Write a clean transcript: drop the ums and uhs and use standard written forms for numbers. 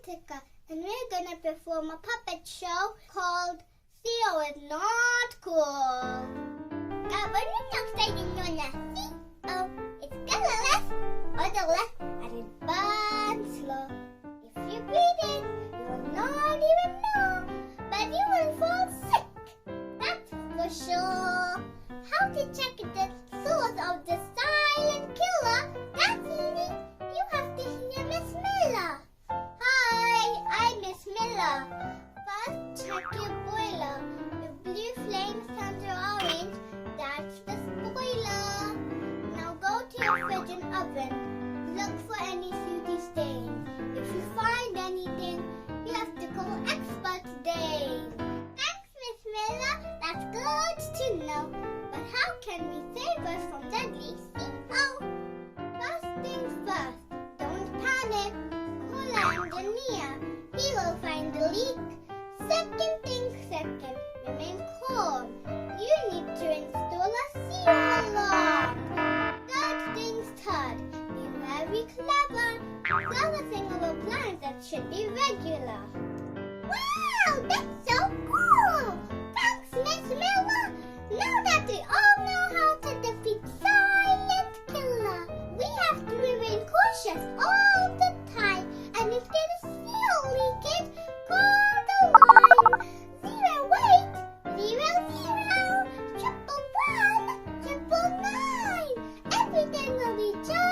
Vedantika, and we're gonna perform a puppet show called CO is Not Cool. Monoxide in your CO, it's colorless, odorless, and it burns slow. If you breathe it, you will not even know, but you will fall sick, that's for sure. How to check the source of the silent killer? That's easy. You have to hear Miss Miller. Hi, I'm Miss Miller. First, check your boiler. If blue flames turn to orange, that's the spoiler. Now go to your fridge and oven. Look for any sooty stains. If you find anything, you have to call expert today. Thanks, Miss Miller. That's good to know. But how can we save us from deadly CO? First things first, don't panic. Call an engineer. He will find the leak. Second things second, remain calm. You need to install a CO alarm. Third things third, be very clever. Clever thing of appliance that should be regular. Wow, that's so cool! Thanks, Miss Miller. Now that we all know how to defeat silent killer, we have to remain cautious all the time. And if there is CO leakage, call the line 0800 000 111 999. Everything will be just